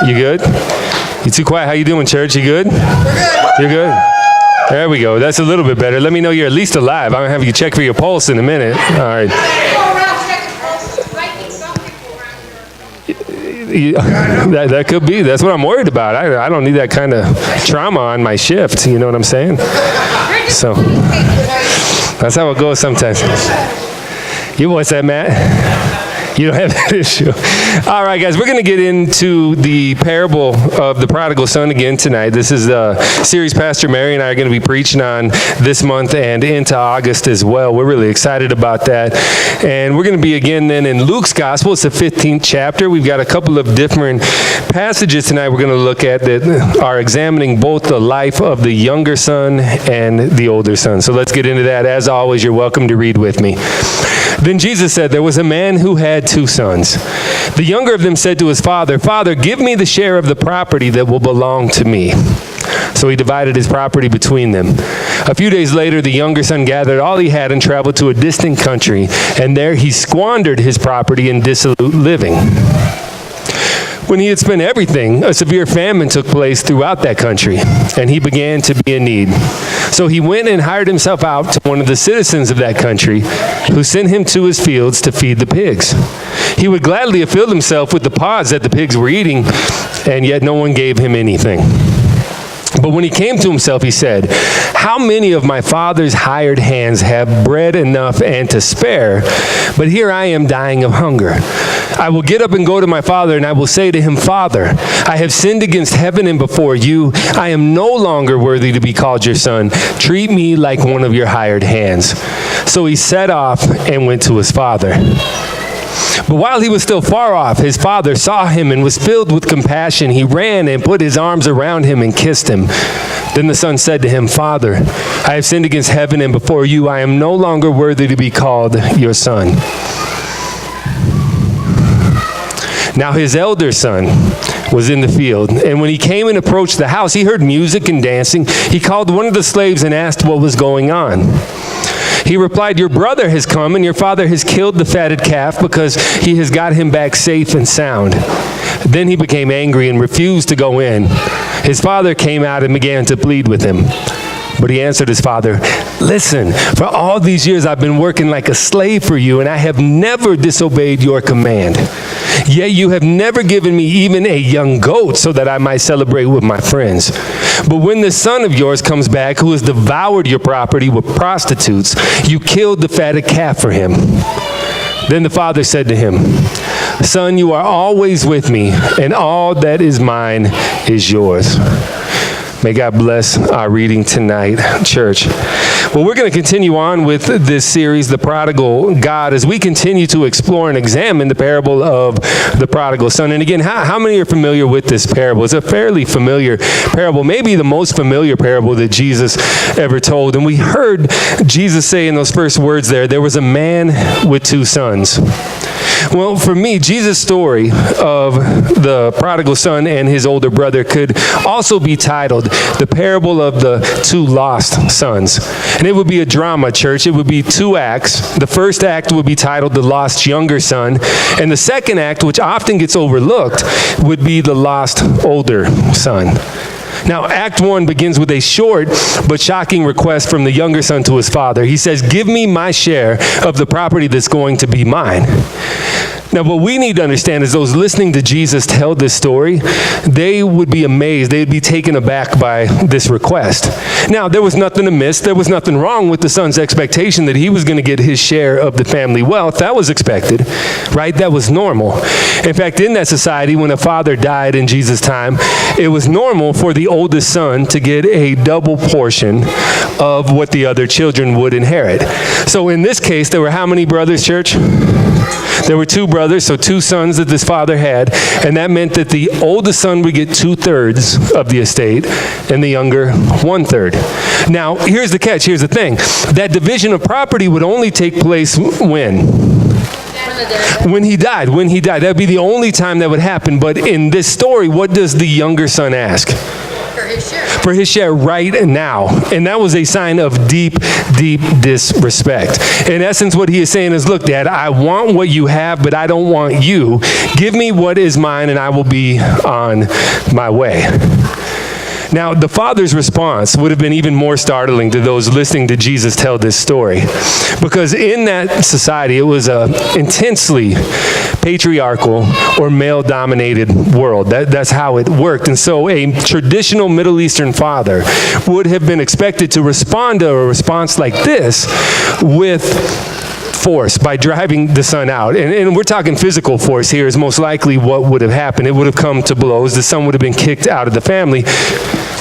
You good? You too quiet. How you doing, church? You good? You're good? There we go. That's a little bit better. Let me know you're at least alive. I'm going to have you check for your pulse in a minute. All right. That could be. That's what I'm worried about. I don't need that kind of trauma on my shift. You know what I'm saying? So that's how it goes sometimes. You what's that, Matt? You don't have that issue. All right, guys, we're going to get into the parable of the prodigal son again tonight. This is the series Pastor Mary and I are going to be preaching on this month and into August as well. We're really excited about that. And we're going to be again then in Luke's Gospel. It's the 15th chapter. We've got a couple of different passages tonight we're going to look at that are examining both the life of the younger son and the older son. So let's get into that. As always, you're welcome to read with me. Then Jesus said, there was a man who had 2 sons. The younger of them said to his father, Father, give me the share of the property that will belong to me. So he divided his property between them. A few days later, the younger son gathered all he had and traveled to a distant country, and there he squandered his property in dissolute living. When he had spent everything, a severe famine took place throughout that country, and he began to be in need. So he went and hired himself out to one of the citizens of that country, who sent him to his fields to feed the pigs. He would gladly have filled himself with the pods that the pigs were eating, and yet no one gave him anything. But when he came to himself, he said, how many of my father's hired hands have bread enough and to spare, but here I am dying of hunger. I will get up and go to my father, and I will say to him, Father, I have sinned against heaven and before you. I am no longer worthy to be called your son. Treat me like one of your hired hands. So he set off and went to his father. But while he was still far off, his father saw him and was filled with compassion. He ran and put his arms around him and kissed him. Then the son said to him, Father, I have sinned against heaven and before you. I am no longer worthy to be called your son. Now his elder son was in the field, and when he came and approached the house, he heard music and dancing. He called one of the slaves and asked what was going on. He replied, your brother has come, and your father has killed the fatted calf because he has got him back safe and sound. Then he became angry and refused to go in. His father came out and began to plead with him. But he answered his father, listen, for all these years I've been working like a slave for you, and I have never disobeyed your command. Yet you have never given me even a young goat so that I might celebrate with my friends. But when the son of yours comes back, who has devoured your property with prostitutes, you killed the fatted calf for him. Then the father said to him, Son, you are always with me, and all that is mine is yours. May God bless our reading tonight, church. Well, we're going to continue on with this series, The Prodigal God, as we continue to explore and examine the parable of the prodigal son. And again, how many are familiar with this parable? It's a fairly familiar parable, maybe the most familiar parable that Jesus ever told. And we heard Jesus say in those first words there was a man with 2 sons. Well, for me, Jesus' story of the prodigal son and his older brother could also be titled The Parable of the 2 Lost Sons. And it would be a drama, church. It would be 2 acts. The first act would be titled The Lost Younger Son. And the second act, which often gets overlooked, would be The Lost Older Son. Now, Act 1 begins with a short but shocking request from the younger son to his father. He says, give me my share of the property that's going to be mine. Now, what we need to understand is those listening to Jesus tell this story, they would be amazed. They'd be taken aback by this request. Now, there was nothing amiss. There was nothing wrong with the son's expectation that he was going to get his share of the family wealth. That was expected, right? That was normal. In fact, in that society, when a father died in Jesus' time, it was normal for the oldest son to get a double portion of what the other children would inherit. So in this case, there were how many brothers, church? There were 2 brothers, so 2 sons that this father had, and that meant that the oldest son would get 2/3 of the estate, and the younger 1/3. Now, here's the catch, here's the thing. That division of property would only take place when? When he died. That would be the only time that would happen. But in this story, what does the younger son ask? for his share right now. And that was a sign of deep, deep disrespect. In essence, what he is saying is, look, Dad, I want what you have, but I don't want you. Give me what is mine, and I will be on my way. Now, the father's response would have been even more startling to those listening to Jesus tell this story, because in that society, it was an intensely patriarchal or male-dominated world. That's how it worked. And so a traditional Middle Eastern father would have been expected to respond to a response like this with force, by driving the son out. And we're talking physical force here is most likely what would have happened. It would have come to blows. The son would have been kicked out of the family.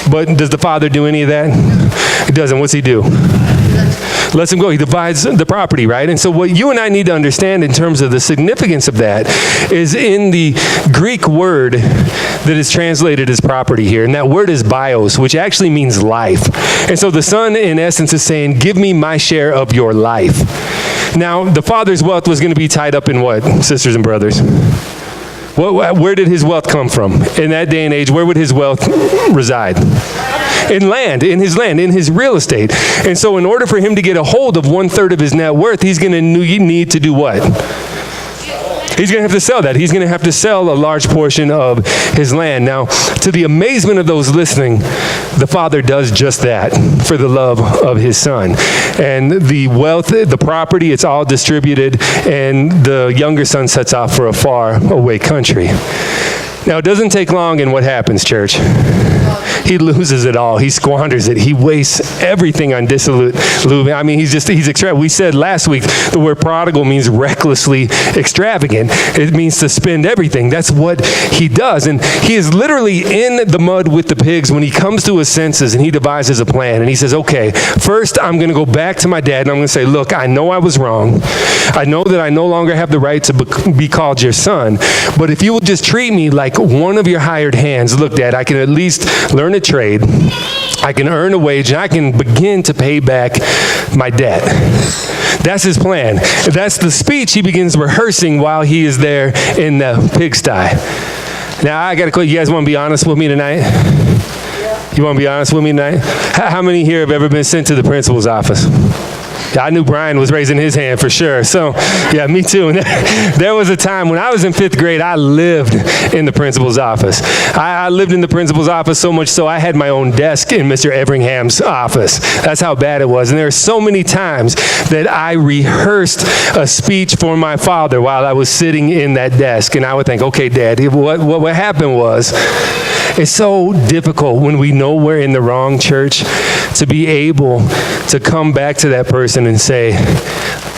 But does the father do any of that? He doesn't. What's he do? Lets him go. He divides the property, right? And so what you and I need to understand in terms of the significance of that is in the Greek word that is translated as property here. And that word is bios, which actually means life. And so the son, in essence, is saying, give me my share of your life. Now, the father's wealth was going to be tied up in what, sisters and brothers? Where did his wealth come from? In that day and age, where would his wealth reside? In land, in his real estate. And so in order for him to get a hold of 1/3 of his net worth, he's going to need to do what? He's going to have to sell that. He's going to have to sell a large portion of his land. Now, to the amazement of those listening, the father does just that for the love of his son. And the wealth, the property, it's all distributed, and the younger son sets off for a far away country. Now, it doesn't take long, and what happens, church? He loses it all. He squanders it. He wastes everything on dissolute living. I mean, he's extravagant. We said last week the word prodigal means recklessly extravagant. It means to spend everything. That's what he does. And he is literally in the mud with the pigs when he comes to his senses and he devises a plan. And he says, okay, first I'm going to go back to my dad and I'm going to say, look, I know I was wrong. I know that I no longer have the right to be called your son. But if you will just treat me like one of your hired hands, look, Dad, I can at least learn a trade, I can earn a wage, and I can begin to pay back my debt. That's his plan. That's the speech he begins rehearsing while he is there in the pigsty. Now, I got to quit. You guys want to be honest with me tonight? You want to be honest with me tonight? How many here have ever been sent to the principal's office? I knew Brian was raising his hand for sure. So, yeah, me too. And there was a time when I was in 5th grade, I lived in the principal's office. I lived in the principal's office so much so I had my own desk in Mr. Everingham's office. That's how bad it was. And there are so many times that I rehearsed a speech for my father while I was sitting in that desk. And I would think, okay, Dad, what happened was, it's so difficult when we know we're in the wrong, church, to be able to come back to that person and say,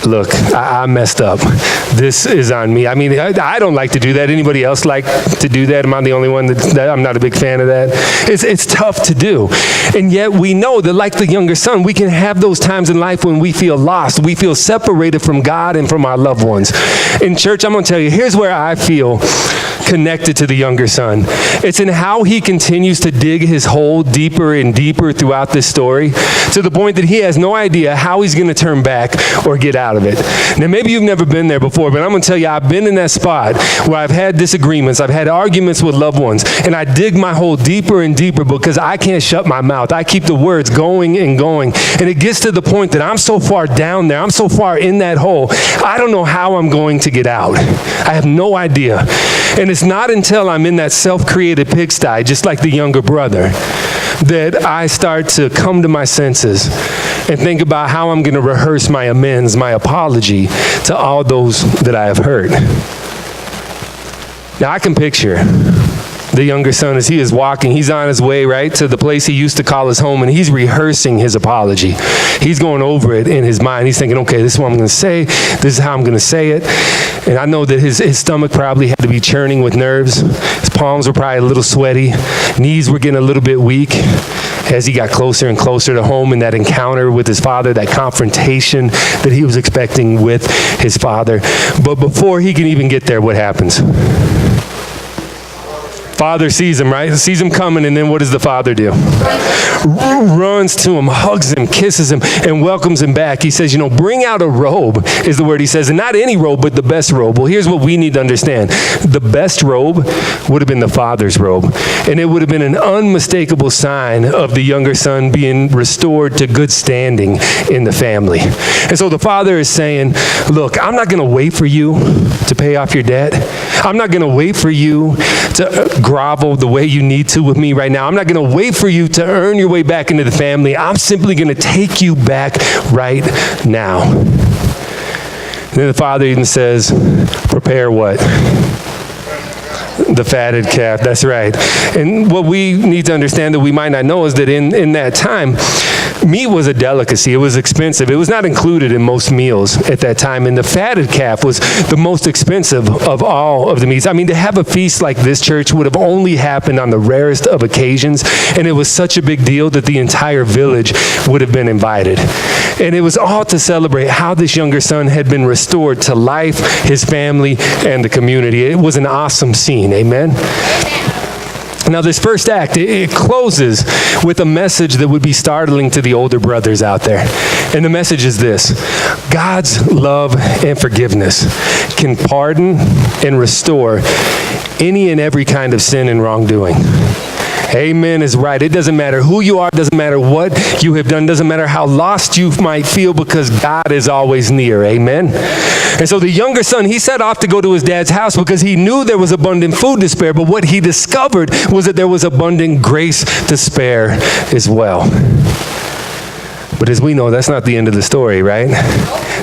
look, I messed up. This is on me. I mean, I don't like to do that. Anybody else like to do that? Am I the only one that I'm not a big fan of that? It's tough to do. And yet we know that like the younger son, we can have those times in life when we feel lost. We feel separated from God and from our loved ones. In church, I'm going to tell you, here's where I feel connected to the younger son. It's in how he continues to dig his hole deeper and deeper throughout this story to the point that he has no idea how he's going to turn back or get out of it. Now, maybe you've never been there before, but I'm going to tell you, I've been in that spot where I've had disagreements, I've had arguments with loved ones, and I dig my hole deeper and deeper because I can't shut my mouth. I keep the words going and going, and it gets to the point that I'm so far down there, I'm so far in that hole, I don't know how I'm going to get out. I have no idea. And it's not until I'm in that self-created pigsty, just like the younger brother, that I start to come to my senses and think about how I'm going to rehearse my amends, my apology to all those that I have hurt. Now, I can picture the younger son as he is walking. He's on his way, right, to the place he used to call his home, and he's rehearsing his apology. He's going over it in his mind. He's thinking, okay, this is what I'm going to say. This is how I'm going to say it. And I know that his stomach probably had to be churning with nerves. His palms were probably a little sweaty. Knees were getting a little bit weak as he got closer and closer to home in that encounter with his father, that confrontation that he was expecting with his father. But before he can even get there, what happens? Father sees him, right? Sees him coming, and then what does the father do? Runs to him, hugs him, kisses him, and welcomes him back. He says, bring out a robe, is the word he says. And not any robe, but the best robe. Well, here's what we need to understand. The best robe would have been the father's robe. And it would have been an unmistakable sign of the younger son being restored to good standing in the family. And so the father is saying, look, I'm not going to wait for you to pay off your debt. I'm not going to wait for you to grovel the way you need to with me right now. I'm not going to wait for you to earn your way back into the family. I'm simply going to take you back right now. And then the father even says, prepare what? The fatted calf, that's right. And what we need to understand that we might not know is that in that time, meat was a delicacy. It was expensive. It was not included in most meals at that time. And the fatted calf was the most expensive of all of the meats. I mean, to have a feast like this, church, would have only happened on the rarest of occasions. And it was such a big deal that the entire village would have been invited. And it was all to celebrate how this younger son had been restored to life, his family, and the community. It was an awesome scene. Amen? Now, this first act, it closes with a message that would be startling to the older brothers out there. And the message is this: God's love and forgiveness can pardon and restore any and every kind of sin and wrongdoing. Amen is right. It doesn't matter who you are. It doesn't matter what you have done. It doesn't matter how lost you might feel, because God is always near. Amen. And so the younger son, he set off to go to his dad's house because he knew there was abundant food to spare. But what he discovered was that there was abundant grace to spare as well. But as we know, that's not the end of the story, right?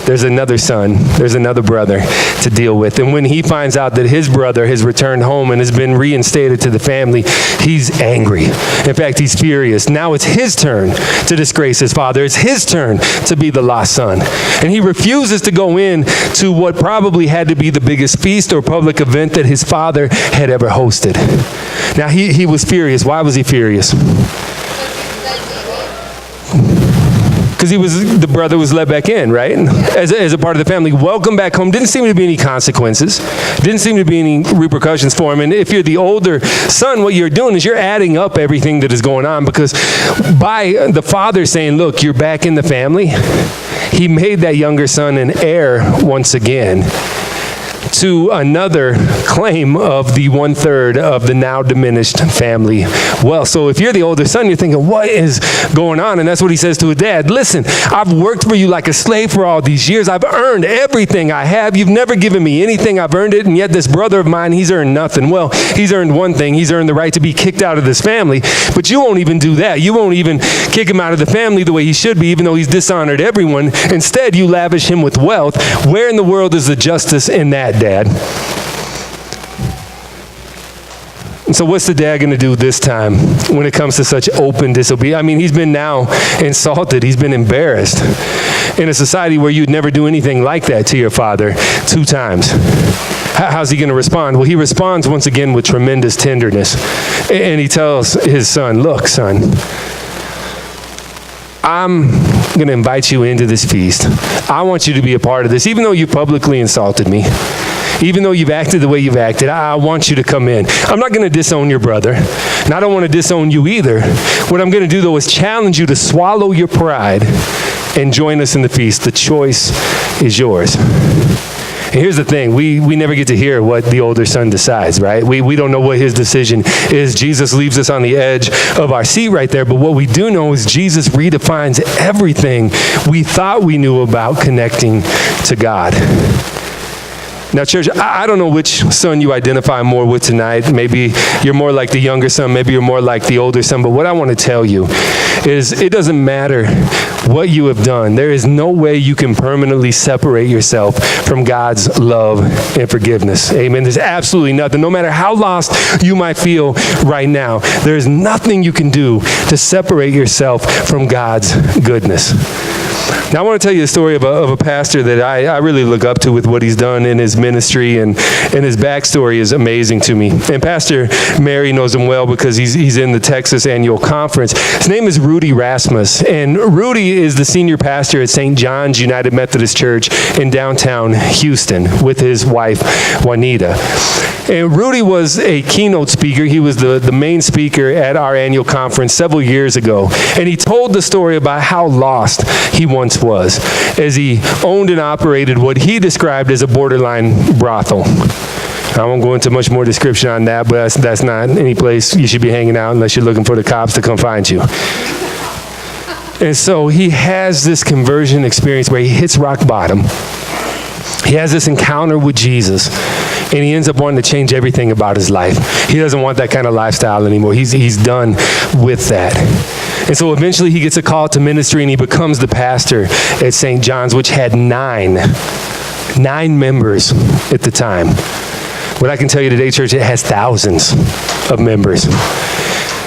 There's another son, there's another brother to deal with. And when he finds out that his brother has returned home and has been reinstated to the family, he's angry. In fact, he's furious. Now it's his turn to disgrace his father. It's his turn to be the lost son. And he refuses to go in to what probably had to be the biggest feast or public event that his father had ever hosted. Now he was furious. Why was he furious? Because the brother was let back in, right? As a part of the family. Welcome back home. Didn't seem to be any consequences. Didn't seem to be any repercussions for him. And if you're the older son, what you're doing is you're adding up everything that is going on, because by the father saying, look, you're back in the family, he made that younger son an heir once again to another claim of the 1/3 of the now diminished family wealth. So if you're the older son, you're thinking, what is going on? And that's what he says to his dad. Listen, I've worked for you like a slave for all these years. I've earned everything I have. You've never given me anything. I've earned it. And yet this brother of mine, he's earned nothing. Well, he's earned one thing. He's earned the right to be kicked out of this family. But you won't even do that. You won't even kick him out of the family the way he should be, even though he's dishonored everyone. Instead, you lavish him with wealth. Where in the world is the justice in that, Dad? And so what's the dad going to do this time when it comes to such open disobedience? I mean, he's been now insulted. He's been embarrassed in a society where you'd never do anything like that to your father 2 times. How's he going to respond? Well, he responds once again with tremendous tenderness. And he tells his son, look, son, I'm going to invite you into this feast. I want you to be a part of this, even though you publicly insulted me. Even though you've acted the way you've acted, I want you to come in. I'm not going to disown your brother, and I don't want to disown you either. What I'm going to do, though, is challenge you to swallow your pride and join us in the feast. The choice is yours. And here's the thing. We never get to hear what the older son decides, right? We don't know what his decision is. Jesus leaves us on the edge of our seat right there. But what we do know is Jesus redefines everything we thought we knew about connecting to God. Now, church, I don't know which son you identify more with tonight. Maybe you're more like the younger son. Maybe you're more like the older son. But what I want to tell you is it doesn't matter what you have done. There is no way you can permanently separate yourself from God's love and forgiveness. Amen. There's absolutely nothing. No matter how lost you might feel right now, there is nothing you can do to separate yourself from God's goodness. Now, I want to tell you a story of a pastor that I really look up to with what he's done in his ministry, and his backstory is amazing to me. And Pastor Mary knows him well because he's in the Texas Annual Conference. His name is Rudy Rasmus, and Rudy is the senior pastor at St. John's United Methodist Church in downtown Houston with his wife, Juanita. And Rudy was a keynote speaker. He was the main speaker at our annual conference several years ago. And he told the story about how lost he once was as he owned and operated what he described as a borderline brothel. I won't go into much more description on that, but that's not any place you should be hanging out unless you're looking for the cops to come find you. And so he has this conversion experience where he hits rock bottom. He has this encounter with Jesus, and he ends up wanting to change everything about his life. He doesn't want that kind of lifestyle anymore. He's done with that. And so eventually he gets a call to ministry, and he becomes the pastor at St. John's, which had nine members at the time. What I can tell you today, church, it has thousands of members.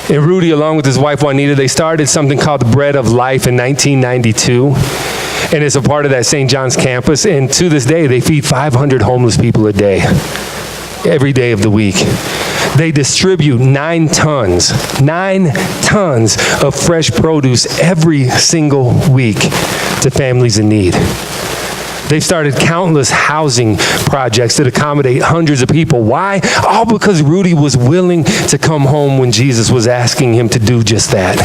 And Rudy, along with his wife Juanita, they started something called the Bread of Life in 1992. And it's a part of that St. John's campus. And to this day, they feed 500 homeless people a day, every day of the week. They distribute 9 tons of fresh produce every single week to families in need. They've started countless housing projects that accommodate hundreds of people. Why? All because Rudy was willing to come home when Jesus was asking him to do just that.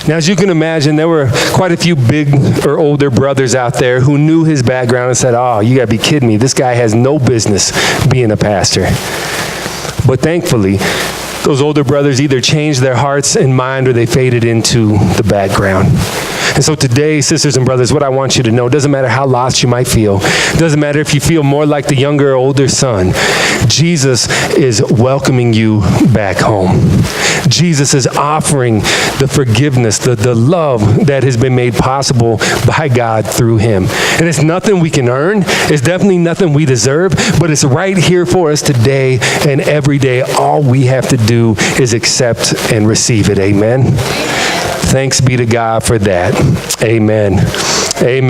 Now, as you can imagine, there were quite a few big or older brothers out there who knew his background and said, "Oh, you gotta be kidding me. This guy has no business being a pastor." But thankfully, those older brothers either changed their hearts and mind or they faded into the background. And so today, sisters and brothers, what I want you to know, doesn't matter how lost you might feel, doesn't matter if you feel more like the younger or older son, Jesus is welcoming you back home. Jesus is offering the forgiveness, the love that has been made possible by God through him. And it's nothing we can earn. It's definitely nothing we deserve, but it's right here for us today and every day. All we have to do is accept and receive it. Amen. Thanks be to God for that. Amen. Amen.